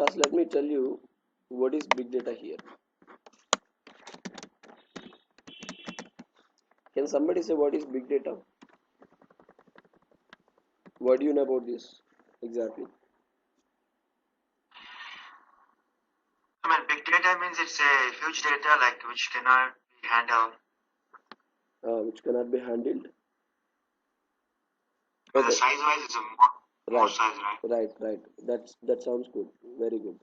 first let me tell you what is big data here. Can somebody say what is big data? What do you know about this exactly? I mean, big data means it's a huge data like which cannot be handled. Which cannot be handled. The Okay. size wise is a more size, right? Right. That sounds good. Very good.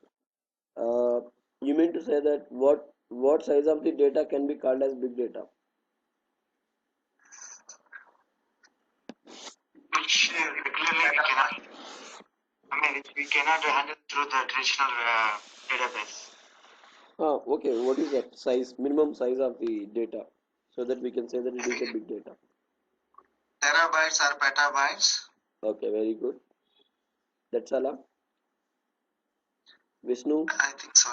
You mean to say that what size of the data can be called as big data? Which regularly we cannot. I mean, which we cannot handle through the traditional database. Okay. What is that size? Minimum size of the data, so that we can say that it is a big data. Terabytes or petabytes? Okay. Very good. That's all. Vishnu. I think so.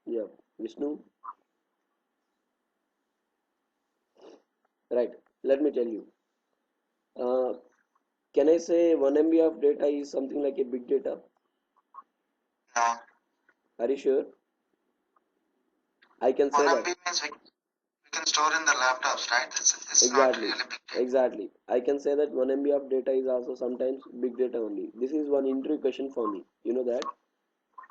Yeah. Vishnu. Right. Let me tell you. Uh, can I say 1 MB of data is something like a big data? No. Are you sure? I can say 1 that. MB means we can store in the laptops, right? It's not Exactly. really big data. Exactly. I can say that 1 MB of data is also sometimes big data only. This is one interview question for me. You know that?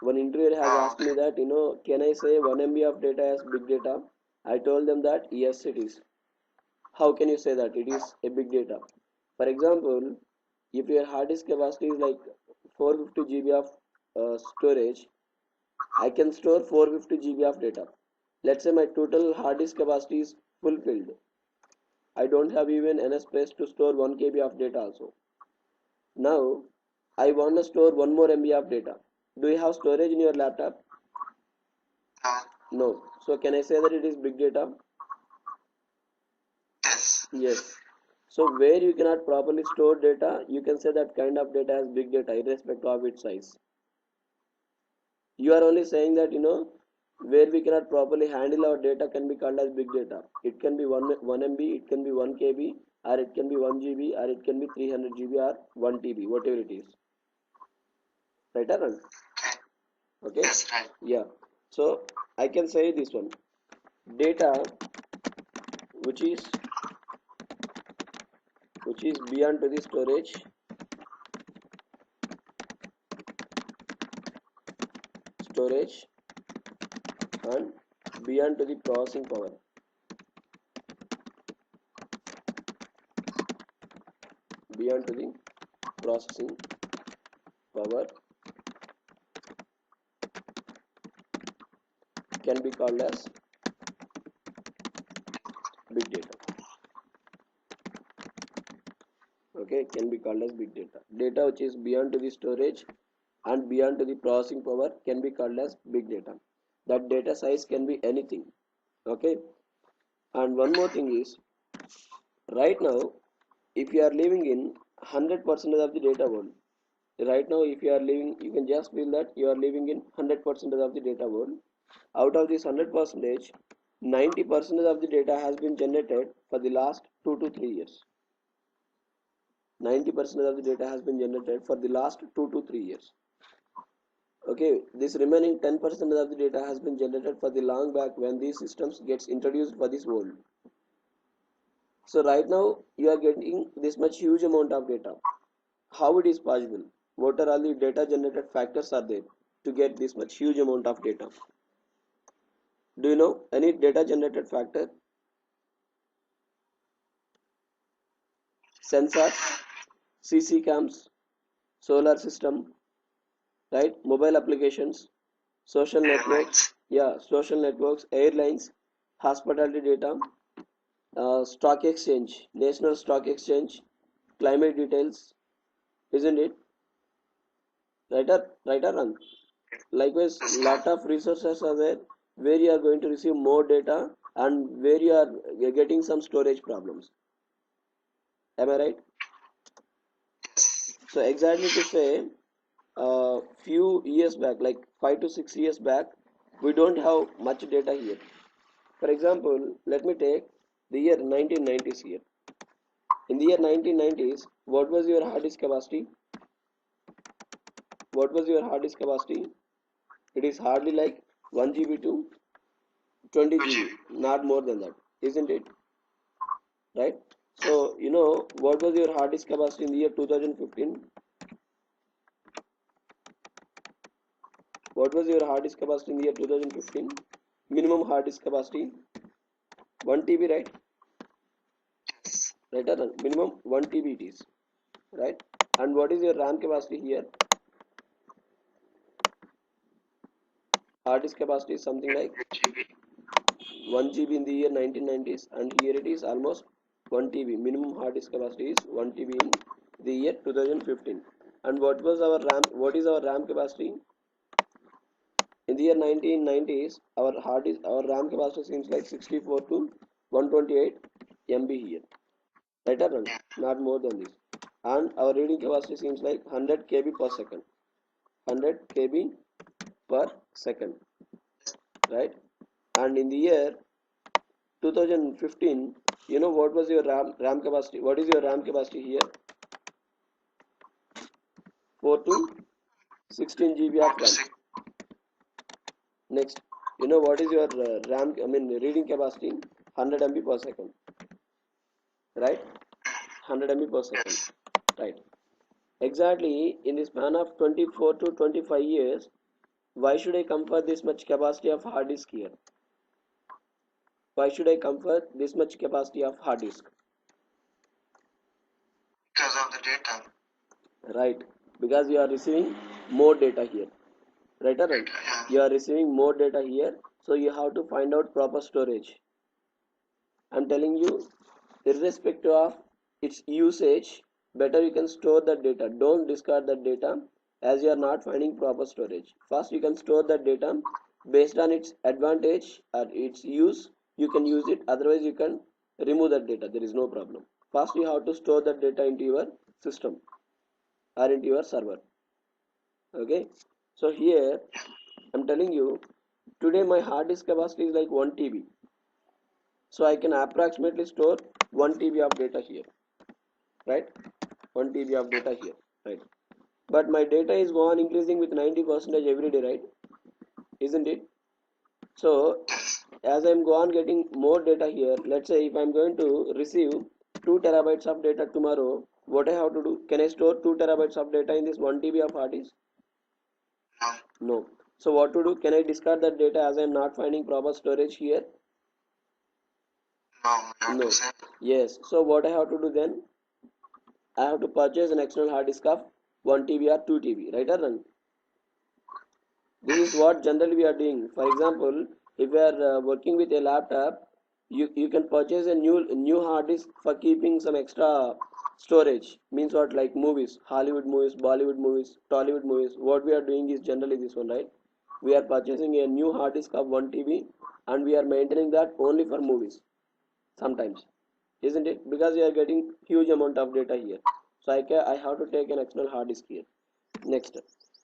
One interviewer has Oh, asked me that, can I say 1 MB of data as big data? I told them that yes, it is. How can you say that it is a big data? For example, if your hard disk capacity is like 450 GB of storage, I can store 450 GB of data. Let's say my total hard disk capacity is fulfilled. I don't have even enough space to store 1 KB of data also. Now, I want to store 1 more MB of data. Do you have storage in your laptop? no. No. So can I say that it is big data? Yes. Yes. So where you cannot properly store data, you can say that kind of data as big data irrespective of its size. You are only saying that, where we cannot properly handle our data can be called as big data. It can be 1 MB, it can be 1 KB, or it can be 1 GB, or it can be 300 GB or 1 TB, whatever it is. Right or wrong? Okay. Okay. Yes, right. Yeah. So I can say this one. Data which is beyond to the storage and beyond to the processing power. Beyond to the processing power can be called as big data. Okay, can be called as big data. Data which is beyond to the storage and beyond to the processing power can be called as big data. That data size can be anything. Okay, and one more thing is, right now, if you are living in 100% of the data world, right now if you are living, you can just feel that you are living in 100% of the data world. Out of this 100%, 90% of the data has been generated for the last 2 to 3 years. 90% of the data has been generated for the last 2 to 3 years. Okay, this remaining 10% of the data has been generated for the long back when these systems gets introduced for this world. So right now you are getting this much huge amount of data. How it is possible? What are all the data generated factors are there to get this much huge amount of data? Do you know any data generated factor? Sensors, CC cams, solar system, right? Mobile applications, social networks, yeah, social networks, airlines, hospitality data, stock exchange, national stock exchange, climate details, isn't it? Right or wrong? Likewise, lot of resources are there where you are going to receive more data and where you are getting some storage problems. Am I right? So exactly to say, few years back, like 5 to 6 years back, we don't have much data here. For example, let me take the year 1990s here. In the year 1990s, what was your hard disk capacity? What was your hard disk capacity? It is hardly like 1 GB to 20 GB, not more than that, isn't it? Right? So, what was your hard disk capacity in the year 2015? What was your hard disk capacity in the year 2015? Minimum hard disk capacity 1 TB, right? Right, or not? Minimum 1 TB it is, right? And what is your RAM capacity here? Hard disk capacity is something like 1 GB in the year 1990s, and here it is almost 1 TB. Minimum hard disk capacity is 1 TB in the year 2015. And what was our RAM? What is our RAM capacity? In the year 1990s, our RAM capacity seems like 64 to 128 MB here. Right or not? Not more than this. And our reading capacity seems like 100 KB per second. 100 KB per second. Right? And in the year 2015, what was your RAM capacity? What is your RAM capacity here? 4 to 16 GB of RAM. Next, what is your reading capacity? 100 MB per second. Right? 100 MB per second. Right. Exactly in the span of 24 to 25 years, why should I convert this much capacity of hard disk here? Why should I convert this much capacity of hard disk? Because of the data. Right. Because you are receiving more data here. Right or not? You are receiving more data here, so you have to find out proper storage. I'm telling you, irrespective of its usage, better you can store that data. Don't discard that data as you are not finding proper storage. First, you can store that data based on its advantage or its use. You can use it, otherwise, you can remove that data. There is no problem. First, you have to store that data into your system or into your server. Okay, so here I'm telling you, today my hard disk capacity is like 1 TB. So I can approximately store 1 TB of data here, right? 1 TB of data here, right? But my data is go on increasing with 90% every day, right? Isn't it? So as I'm go on getting more data here, let's say if I'm going to receive 2 terabytes of data tomorrow, what I have to do? Can I store 2 terabytes of data in this 1 TB of hard disk? No. So what to do? Can I discard that data as I'm not finding proper storage here? No. Yes. So what I have to do then? I have to purchase an external hard disk of 1 TB or 2 TB, right or wrong? This is what generally we are doing. For example, if you are working with a laptop, you can purchase a new hard disk for keeping some extra storage. Means what? Like movies, Hollywood movies, Bollywood movies, Tollywood movies. What we are doing is generally this one, right? We are purchasing a new hard disk of 1 TB and we are maintaining that only for movies sometimes, isn't it? Because we are getting huge amount of data here, so I have to take an external hard disk here. Next,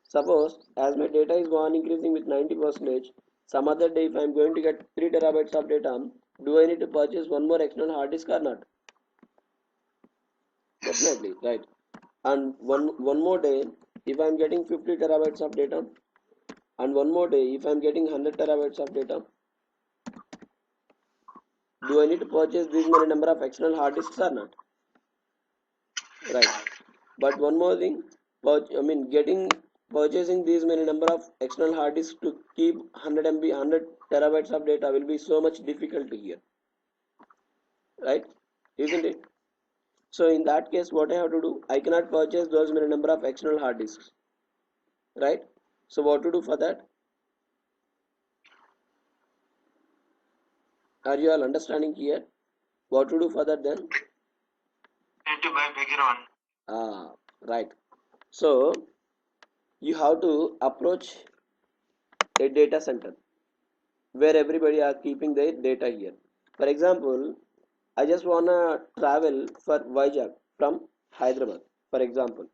suppose as my data is gone increasing with 90%, some other day if I am going to get 3 terabytes of data, do I need to purchase one more external hard disk or not? Definitely, right? And one more day if I am getting 50 terabytes of data, and one more day if I am getting 100 terabytes of data, do I need to purchase this many number of external hard disks or not? Right. But one more thing, getting purchasing these many number of external hard disks to keep 100 MB, 100 terabytes of data will be so much difficult here, right? Isn't it? So in that case, what I have to do? I cannot purchase those many number of external hard disks, right? So what to do for that? Are you all understanding here? What to do for that then? Need to buy bigger one. Right. So you have to approach a data center where everybody are keeping their data here. For example, I just wanna travel for Vizag from Hyderabad. For example,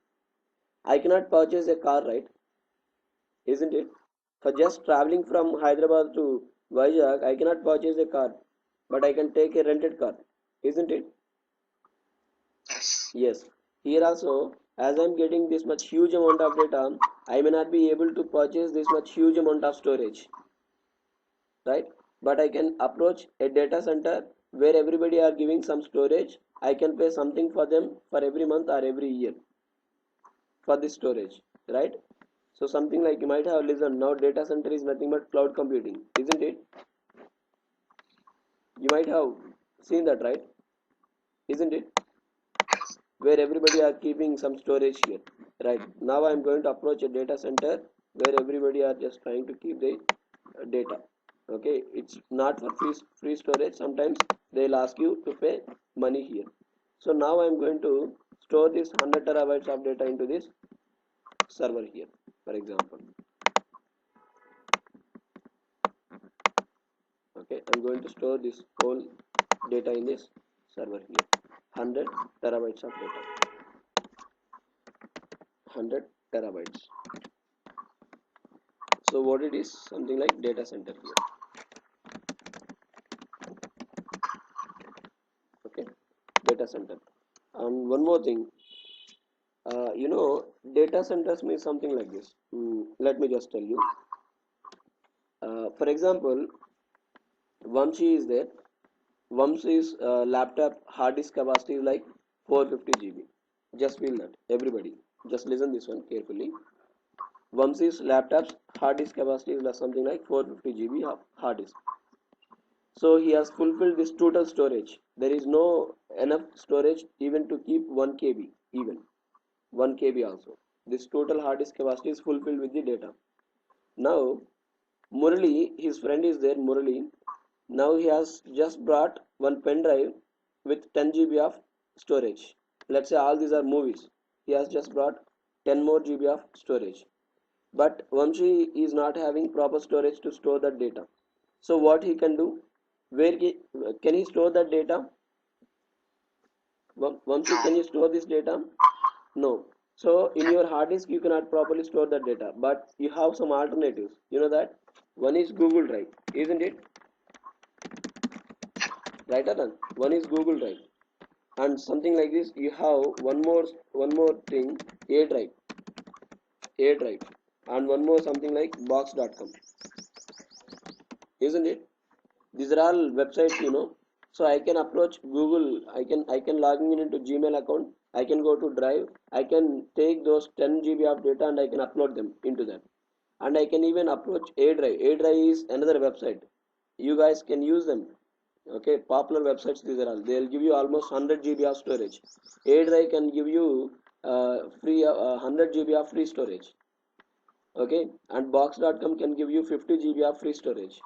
I cannot purchase a car, right? Isn't it? For just traveling from Hyderabad to Vizag, I cannot purchase a car, but I can take a rented car, isn't it? Yes. Yes. Here also, as I'm getting this much huge amount of data, I may not be able to purchase this much huge amount of storage, right? But I can approach a data center where everybody are giving some storage. I can pay something for them for every month or every year for this storage, right? So something like you might have listened, now data center is nothing but cloud computing, isn't it? You might have seen that, right? Isn't it? Where everybody are keeping some storage here, right? Now I'm going to approach a data center where everybody are just trying to keep the data. Okay, it's not for free storage. Sometimes they'll ask you to pay money here. So now I'm going to store this 100 terabytes of data into this server here, for example. Okay, I'm going to store this whole data in this server here, 100 terabytes of data, 100 terabytes. So what it is, something like data center here. Okay, data center. And one more thing, data centers means something like this. Let me just tell you. For example, Vamshi is there. Vamshi's laptop hard disk capacity is like 450 GB. Just feel that, everybody. Just listen this one carefully. Vamsi's laptop's hard disk capacity is something like 450 GB of hard disk. So he has fulfilled this total storage. There is no enough storage even to keep 1 KB, even 1 KB also. This total hard disk capacity is fulfilled with the data. Now, Murali, his friend is there, Murali. Now he has just brought one pen drive with 10 GB of storage. Let's say all these are movies. He has just brought 10 more GB of storage. But Vamshi is not having proper storage to store that data. So what he can do? Where can he store that data? Vamshi, can you store this data? No. So in your hard disk you cannot properly store that data, but you have some alternatives. You know that one is Google Drive, isn't it? Right, Atan? One is Google Drive, and something like this. You have one more thing, A Drive, and one more something like Box.com, isn't it? These are all websites, So I can approach Google. I can log in into Gmail account. I can go to Drive. I can take those 10 GB of data and I can upload them into that. And I can even approach A Drive. A Drive is another website. You guys can use them. Okay, popular websites. These are all. They'll give you almost 100 GB of storage. A Drive can give you free 100 GB of free storage. Okay, and Box.com can give you 50 GB of free storage.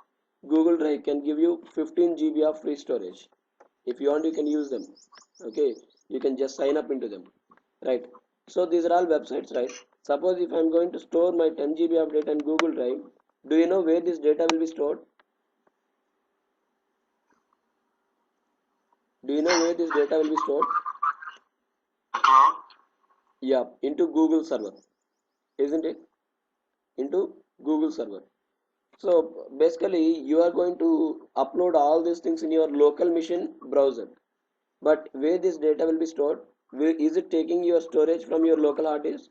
Google Drive can give you 15 GB of free storage. If you want, you can use them. Okay, you can just sign up into them, right? So these are all websites, right? Suppose if I'm going to store my 10 GB of data in Google Drive, do you know where this data will be stored? Do you know where this data will be stored? Cloud. Yeah, into Google server, isn't it? Into Google server. So basically, you are going to upload all these things in your local machine browser. But where this data will be stored? Is it taking your storage from your local hard disk?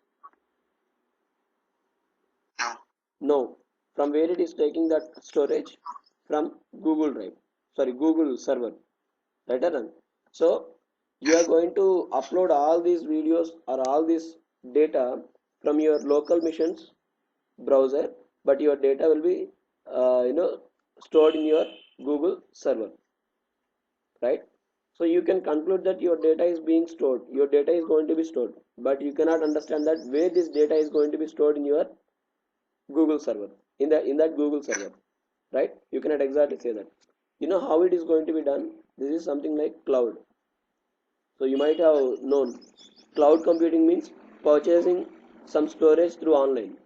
No. No. From where it is taking that storage? From Google Drive. Sorry, Google server. Right, Arun? So you are going to upload all these videos or all this data from your local missions browser, but your data will be stored in your Google server, right? So you can conclude that your data is being stored, your data is going to be stored, but you cannot understand that where this data is going to be stored in your Google server, in that Google server, right? You cannot exactly say that. You know how it is going to be done? This is something like cloud. So you might have known cloud computing means purchasing some storage through online,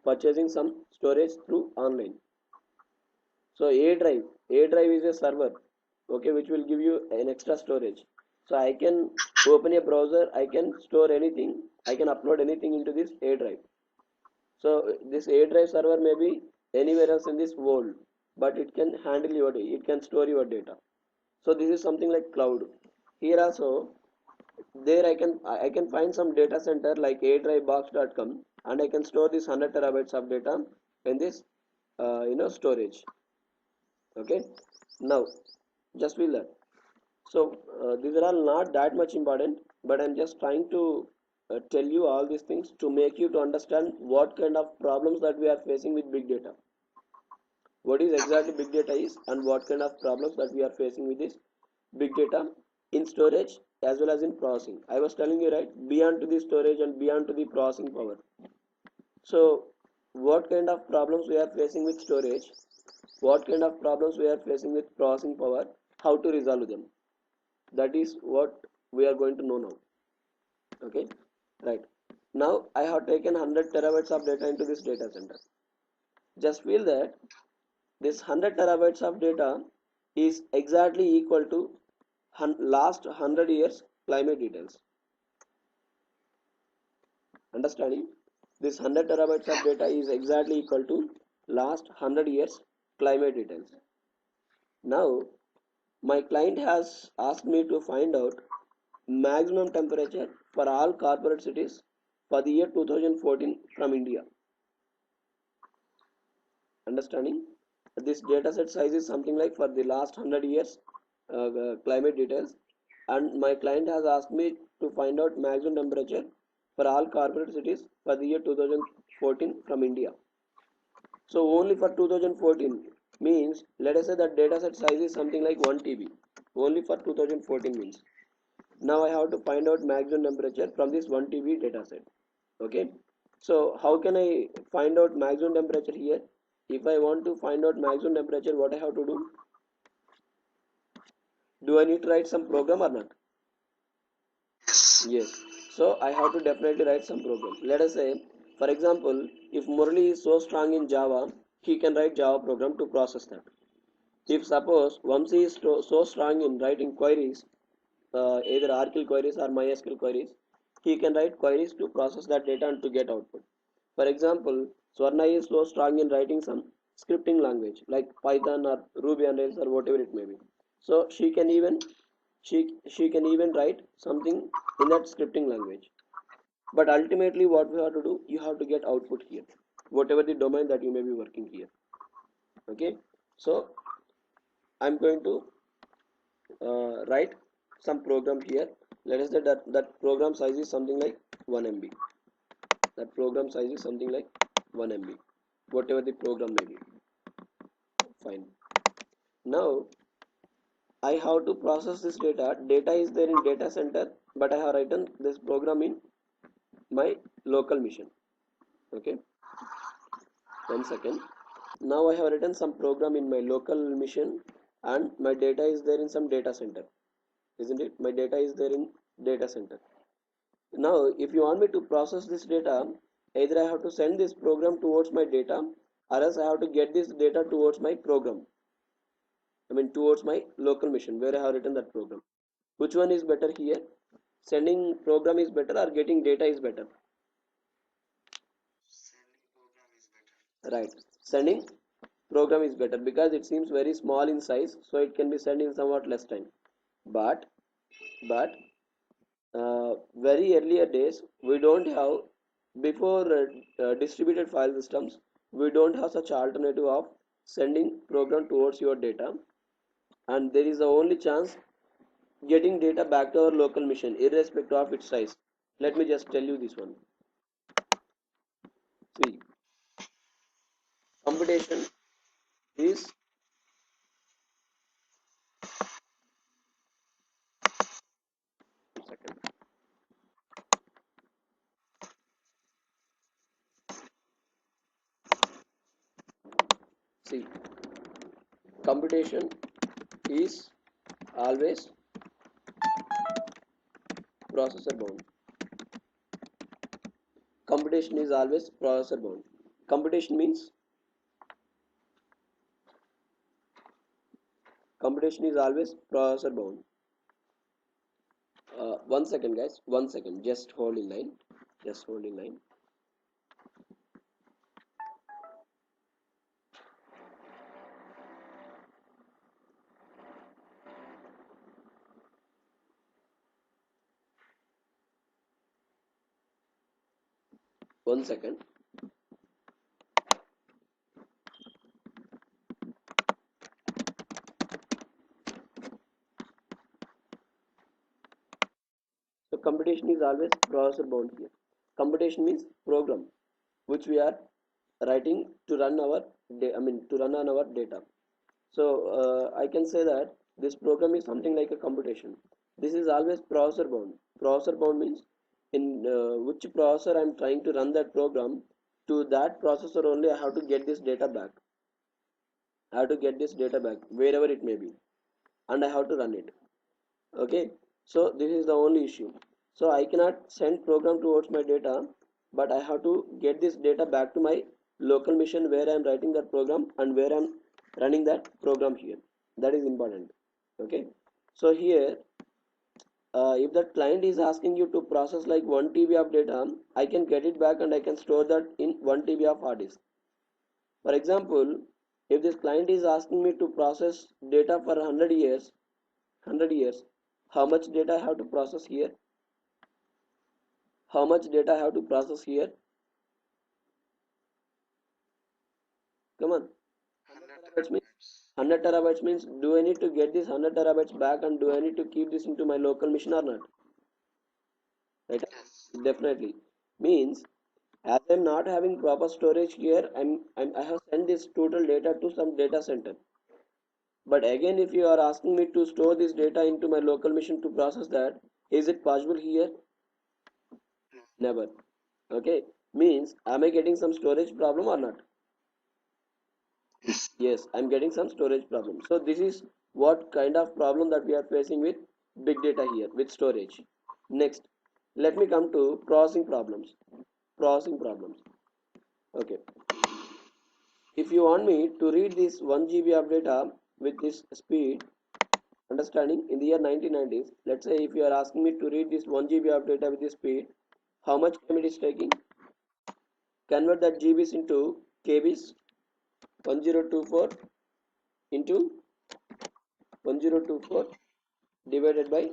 purchasing some storage through online. So A drive is a server, okay, which will give you an extra storage. So I can open a browser, I can store anything, I can upload anything into this A drive. So this A drive server may be anywhere else in this world, but it can handle it can store your data. So this is something like cloud. Here also There I can find some data center like adrivebox.com, and I can store this 100 terabytes of data in this storage. Okay, now just feel that. So these are all not that much important, but I'm just trying to tell you all these things to make you to understand what kind of problems that we are facing with big data, what is exactly big data is, and what kind of problems that we are facing with this big data in storage as well as in processing. I was telling you, right, beyond to the storage and beyond to the processing power. So what kind of problems we are facing with storage, what kind of problems we are facing with processing power, how to resolve them, that is what we are going to know now. Okay, right. Now I have taken 100 terabytes of data into this data center. Just feel that this 100 terabytes of data is exactly equal to last 100 years climate details. Understanding? This 100 terabytes of data is exactly equal to last 100 years climate details. Now my client has asked me to find out maximum temperature for all corporate cities for the year 2014 from India. Understanding? This dataset size is something like for the last 100 years climate details, and my client has asked me to find out maximum temperature for all corporate cities for the year 2014 from India. So only for 2014 means, let us say that dataset size is something like 1 TB. Only for 2014 means. Now I have to find out maximum temperature from this 1 TB dataset. Okay. So how can I find out maximum temperature here? If I want to find out maximum temperature, what I have to do? Do I need to write some program or not? Yes. So I have to definitely write some program. Let us say, for example, if Murali is so strong in Java, he can write Java program to process that. If suppose Vamsi is so strong in writing queries, either Oracle queries or MySQL queries, he can write queries to process that data and to get output. For example, Swarna is so strong in writing some scripting language like Python or Ruby on Rails or whatever it may be. So she can even write something in that scripting language. But ultimately, what we have to do, you have to get output here, whatever the domain that you may be working here. Okay, so I'm going to write some program here. Let us say that program size is something like 1 MB. That program size is something like 1 MB, whatever the program may be. Fine. Now I have to process this data. Data is there in data center, but I have written this program in my local machine. Okay, 1 second. Now I have written some program in my local machine, and my data is there in some data center, isn't it? My data is there in data center. Now if you want me to process this data, either I have to send this program towards my data, or else I have to get this data towards my program, towards my local machine where I have written that program. Which one is better here? Sending program is better or getting data is better? Right. Sending program is better because it seems very small in size, so it can be sent in somewhat less time. But very earlier days, we don't have, before distributed file systems, we don't have such alternative of sending program towards your data, and there is the only chance getting data back to our local machine irrespective of its size. Let me just tell you this one. See, computation is second. See, computation is always processor bound. Computation is always processor bound. Computation means computation is always processor bound. 1 second, guys. 1 second. Just hold in line. Just hold in line. 1 second. So computation is always processor bound here. Computation means program which we are writing to run our to run on our data. So I can say that this program is something like a computation. This is always processor bound. Processor bound means in which processor I'm trying to run that program, to that processor only I have to get this data back. I have to get this data back wherever it may be, and I have to run it. Okay, so this is the only issue. So I cannot send program towards my data, but I have to get this data back to my local machine where I am writing that program and where I am running that program here. That is important. Okay, so here if the client is asking you to process like 1 TB of data, I can get it back and I can store that in 1 TB of hard disk. For example, if this client is asking me to process data for 100 years, how much data I have to process here? How much data I have to process here? Come on. 100 Terabytes means terabytes. 100 terabytes means, do I need to get this 100 terabytes back and do I need to keep this into my local machine or not? Right? Yes. Definitely. Means as I'm not having proper storage here, I have sent this total data to some data center. But again, if you are asking me to store this data into my local machine to process that, is it possible here? No. Never. Okay. Means am I getting some storage problem or not? Yes. Yes, I'm getting some storage problem. So this is what kind of problem that we are facing with big data here with storage. Next, let me come to processing problems. Processing problems. Okay. If you want me to read this 1 GB of data with this speed, understanding in the year 1990s, let's say if you are asking me to read this 1 GB of data with this speed, how much time it is taking? Convert that GBs into KBs. 1024 into 1024 divided by,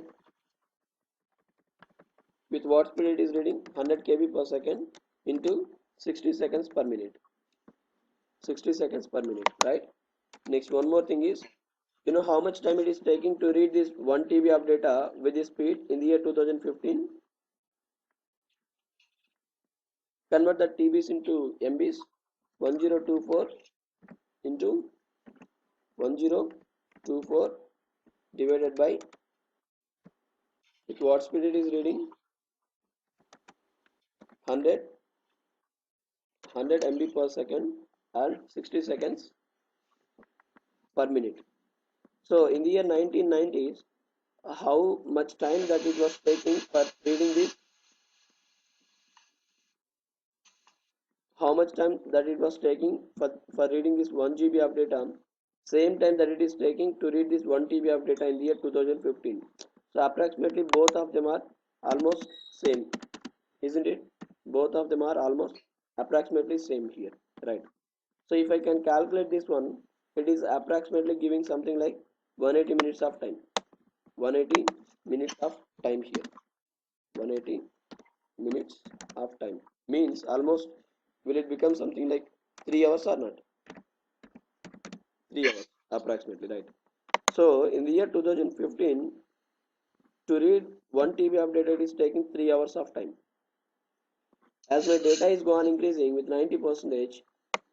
with what speed it is reading, 100 kb per second into 60 seconds per minute. 60 seconds per minute, right? Next, one more thing is, you know how much time it is taking to read this 1 TB of data with this speed in the year 2015? Convert the TBs into MBs. 1024 into 1024 divided by, with what speed it is reading, 100 MB per second and 60 seconds per minute. So in the year 1990s, how much time that it was taking for reading this, how much time that it was taking for reading this 1 GB of data, same time that it is taking to read this 1 TB of data in the year 2015. So approximately both of them are almost same, isn't it? Both of them are almost approximately same here, right? So if I can calculate this one, it is approximately giving something like 180 minutes of time. 180 minutes of time here. 180 minutes of time means almost, will it become something like 3 hours or not? 3 hours approximately, right? So in the year 2015, to read 1 TB of data, it is taking 3 hours of time. As my data is gone increasing with 90 percentage,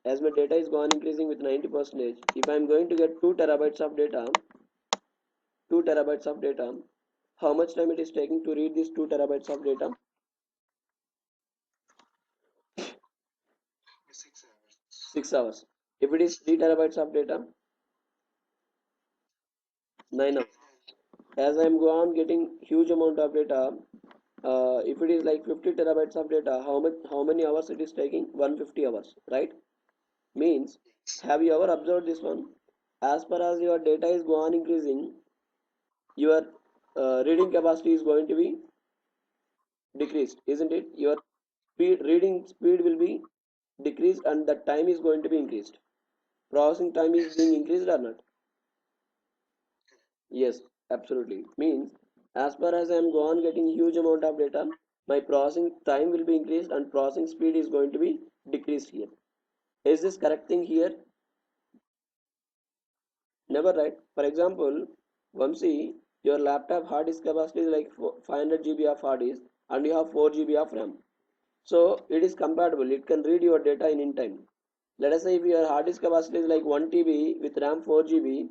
as my data is gone increasing with 90 percentage, if I am going to get 2 terabytes of data, 2 terabytes of data, how much time it is taking to read these 2 terabytes of data? 6 hours. 6 hours. If it is 3 terabytes of data, 9 hours. As I am go on getting huge amount of data, if it is like 50 terabytes of data, how many hours it is taking? 150 hours, right? Means, have you ever observed this one? As far as your data is go on increasing, your reading capacity is going to be decreased, isn't it? Your reading speed will be decreased and the time is going to be increased. Processing time is being increased or not? Yes, absolutely. Means, as far as I am go on getting huge amount of data, my processing time will be increased and processing speed is going to be decreased here. Is this correct thing here? Never, right? For example, Vamsi, your laptop hard disk capacity is like 500 GB of hard disk and you have 4 GB of RAM. So it is compatible. It can read your data in time. Let us say if your hard disk capacity is like 1 TB with RAM 4 GB,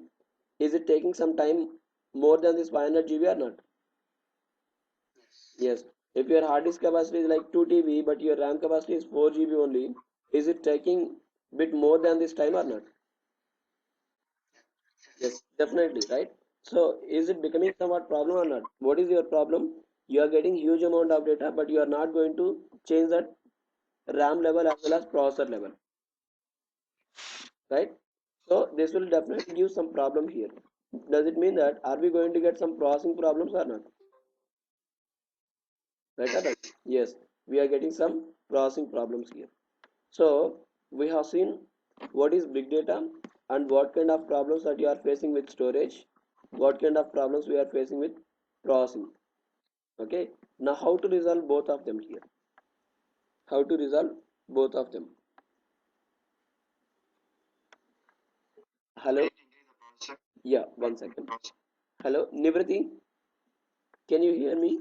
is it taking some time more than this 500 GB or not? Yes. If your hard disk capacity is like 2 TB but your RAM capacity is 4 GB only, is it taking bit more than this time or not? Yes, definitely, right? So is it becoming somewhat problem or not? What is your problem? You are getting huge amount of data, but you are not going to change that RAM level as well as processor level, right? So this will definitely give some problem here. Does it mean that are we going to get some processing problems or not? Right or right? Yes, we are getting some processing problems here. So we have seen what is big data and what kind of problems that you are facing with storage, what kind of problems we are facing with processing. Okay, now how to resolve both of them here? How to resolve both of them? Hello? Yeah, one second. Hello, Nivriti, can you hear me?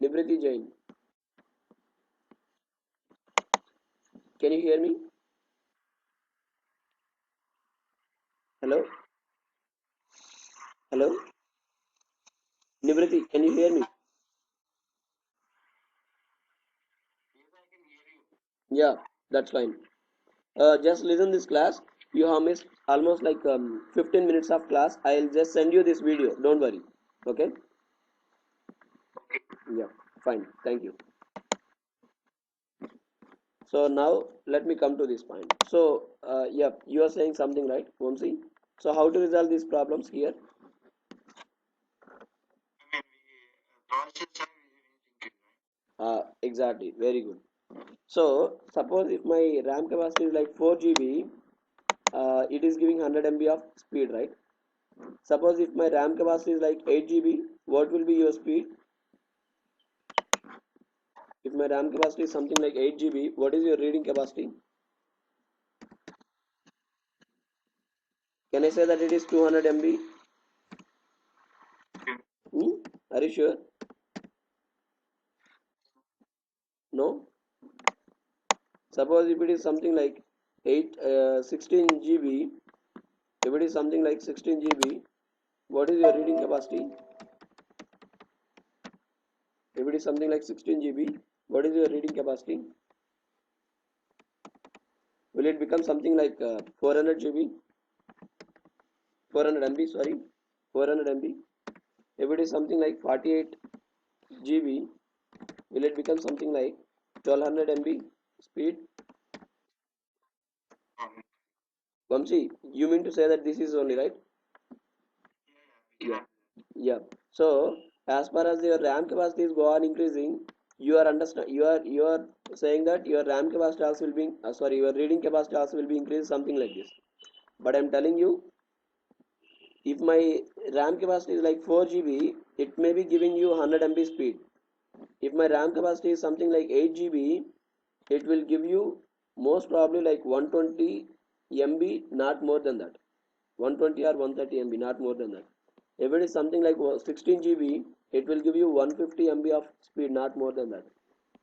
Nivriti Jain, can you hear me? Hello? Hello? Nivriti, can you hear me? Yeah, that's fine. Just listen this class. You have missed almost like 15 minutes of class. I'll just send you this video. Don't worry. Okay? Yeah, fine. Thank you. So now let me come to this point. So yeah, you are saying something, right, Vamsi? So how to resolve these problems here? Exactly. Very good. So suppose if my RAM capacity is like 4 GB, it is giving 100 MB of speed, right? Suppose if my RAM capacity is like 8 GB, what will be your speed? If my RAM capacity is something like 8 GB, what is your reading capacity? Can I say that it is 200 MB? Hmm? Are you sure? No? Suppose if it is something like 16 GB, if it is something like 16 GB, what is your reading capacity? If it is something like 16 GB, what is your reading capacity? Will it become something like 400 GB? 400 MB, sorry, 400 MB. If it is something like 48 GB, will it become something like 1200 MB speed? Vamsi, you mean to say that this is only, right? Yeah. Yeah. So as far as your RAM capacity is go on increasing, you are saying that your RAM capacity also will be sorry, your reading capacity also will be increased something like this. But I'm telling you, if my RAM capacity is like 4 GB, it may be giving you 100 MB speed. If my RAM capacity is something like 8 GB, it will give you most probably like 120 MB, not more than that. 120 or 130 MB, not more than that. If it is something like 16 GB, it will give you 150 MB of speed, not more than that.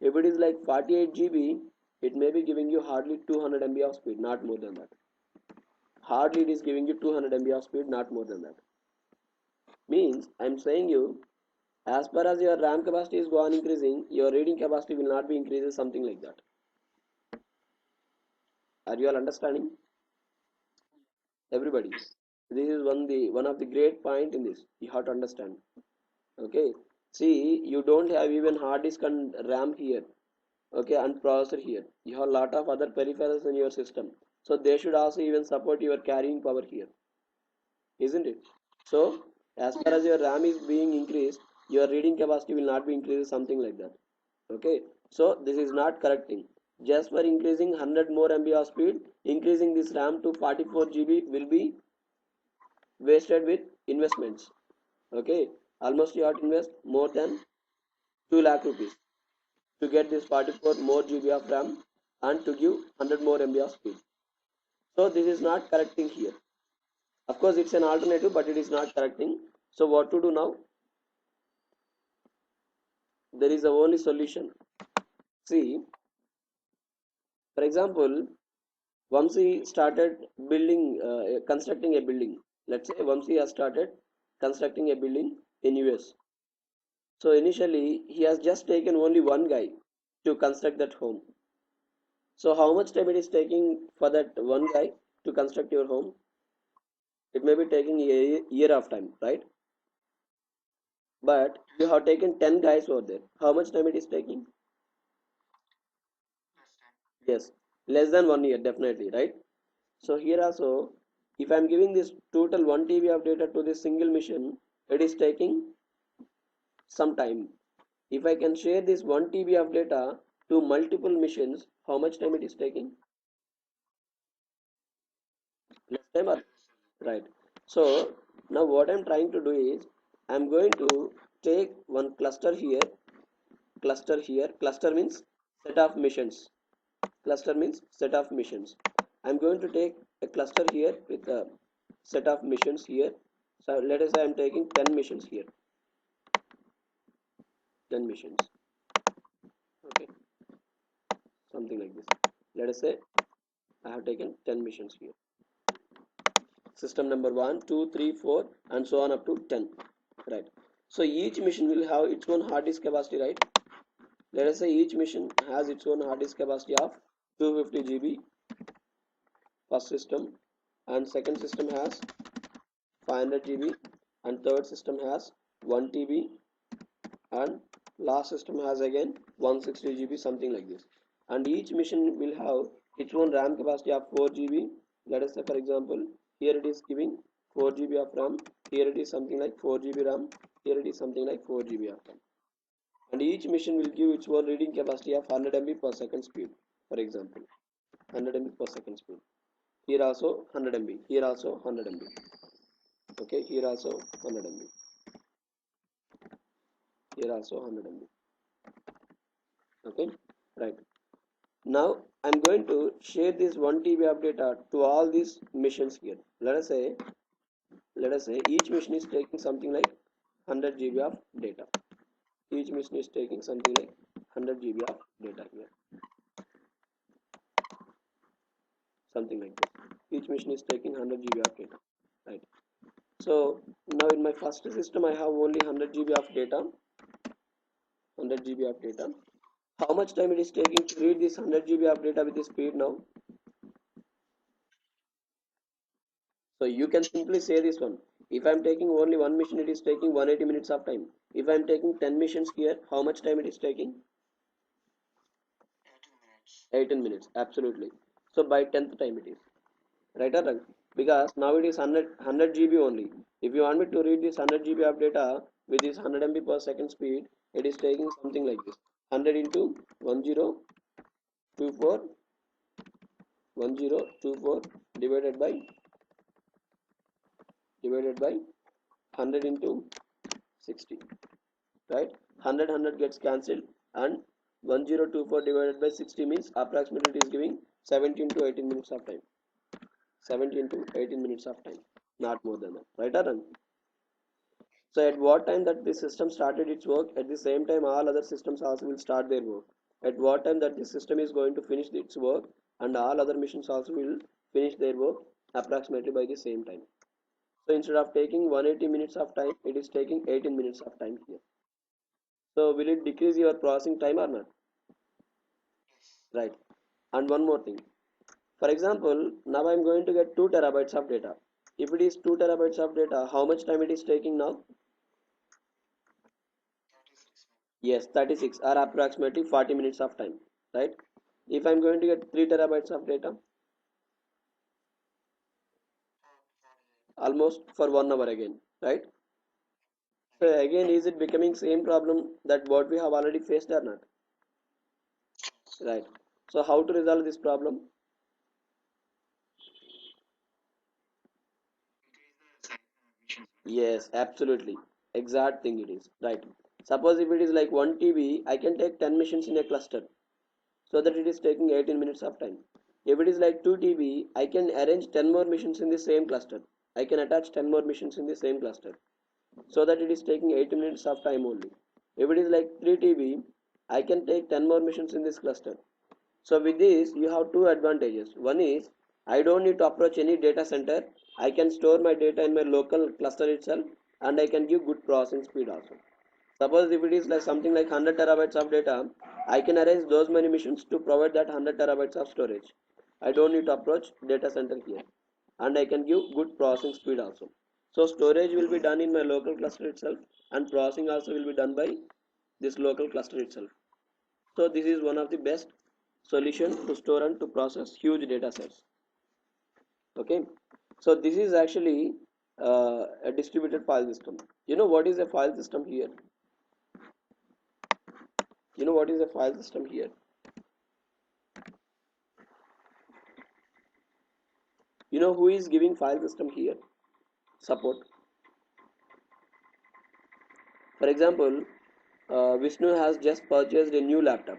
If it is like 48 GB, it may be giving you hardly 200 MB of speed, not more than that. Hardly it is giving you 200 MB of speed, not more than that. Means I'm saying you, as far as your RAM capacity is gone increasing, your reading capacity will not be increasing, something like that. Are you all understanding? Everybody. This is one of the great point in this. You have to understand. Okay. See, you don't have even hard disk and RAM here. Okay, and processor here. You have a lot of other peripherals in your system. So they should also even support your carrying power here, isn't it? So as far as your RAM is being increased, your reading capacity will not be increased, something like that. Okay, so this is not correct thing. Just for increasing 100 more MB of speed, increasing this RAM to 44 GB will be wasted with investments. Okay, Almost you have to invest more than 2 lakh rupees to get this 44 more GB of RAM and to give 100 more MB of speed. So this is not correcting here. Of course, it's an alternative, but it is not correcting. So what to do now? There is a only solution. See, for example, Vamsi started constructing a building. Let's say Vamsi has started constructing a building in US. So initially, he has just taken only one guy to construct that home. So how much time it is taking for that one guy to construct your home? It may be taking a year of time, right? But you have taken 10 guys over there. How much time it is taking? Yes, less than 1 year, definitely, right? So here also, if I'm giving this total 1 TB of data to this single machine, it is taking some time. If I can share this 1 TB of data to multiple machines, how much time it is taking? Less time, right? So now what I'm trying to do is, I'm going to take one cluster here. Cluster means set of missions. Cluster means set of missions. I'm going to take a cluster here with a set of missions here. So let us say I'm taking 10 missions here. 10 missions. Okay, something like this. Let us say I have taken 10 missions here. System number 1, 2, 3, 4, and so on up to 10. Right. So each mission will have its own hard disk capacity, right? Let us say each mission has its own hard disk capacity of 250 GB. First system, and second system has 500 GB, and third system has 1 TB, and last system has again 160 GB, something like this. And each machine will have its own RAM capacity of 4 GB. Let us say, for example, here it is giving 4 GB of RAM, here it is something like 4 GB RAM, here it is something like 4 GB of RAM. And each machine will give its own reading capacity of 100 MB per second speed, for example, 100 MB per second speed. Here also 100 MB, here also 100 MB. Okay, here also 100 MB, here also 100 MB. Okay, right. Now I'm going to share this 1 TB of data to all these missions here. Let us say each mission is taking something like 100 GB of data. Each mission is taking something like 100 GB of data here, something like this. Each mission is taking 100 GB of data, right? So now in my first system I have only 100 GB of data, 100 GB of data. How much time it is taking to read this 100 GB of data with the speed now? So you can simply say this one. If I am taking only one mission, it is taking 180 minutes of time. If I am taking 10 missions here, how much time it is taking? 18 minutes, absolutely. So by 10th time it is. Right or wrong? Because now it is 100 GB only. If you want me to read this 100 GB of data with this 100 MB per second speed, it is taking something like this. 100 into 1024 1024 divided by 100 into 60, right? 100 gets cancelled, and 1024 divided by 60 means approximately it is giving 17 to 18 minutes of time. 17 to 18 minutes of time, not more than that, right or wrong? So at what time that the system started its work, at the same time all other systems also will start their work. At what time that the system is going to finish its work, and all other machines also will finish their work approximately by the same time. So instead of taking 180 minutes of time, it is taking 18 minutes of time here. So will it decrease your processing time or not? Right. And one more thing. For example, now I'm going to get 2 terabytes of data. If it is 2 terabytes of data, how much time it is taking now? Yes, 36 or approximately 40 minutes of time, right? If I'm going to get 3 terabytes of data, almost for 1 hour again, right? So again, is it becoming same problem that what we have already faced or not? Right. So how to resolve this problem? Yes, absolutely. exact thing it is, right? Suppose if it is like 1 TB, I can take 10 machines in a cluster, so that it is taking 18 minutes of time. If it is like 2 TB, I can arrange 10 more machines in the same cluster. I can attach 10 more machines in the same cluster, so that it is taking 80 minutes of time only. If it is like 3 TB, I can take 10 more machines in this cluster. So with this, you have two advantages. One is I don't need to approach any data center. I can store my data in my local cluster itself, and I can give good processing speed also. Suppose if it is like something like 100 terabytes of data, I can arrange those many machines to provide that 100 terabytes of storage. I don't need to approach data center here, and I can give good processing speed also. So storage will be done in my local cluster itself, and processing also will be done by this local cluster itself. So this is one of the best solution to store and to process huge data sets. Okay, so this is actually a distributed file system. You know what is a file system here? You know what is a file system here? You know who is giving file system here support? For example, Vishnu has just purchased a new laptop.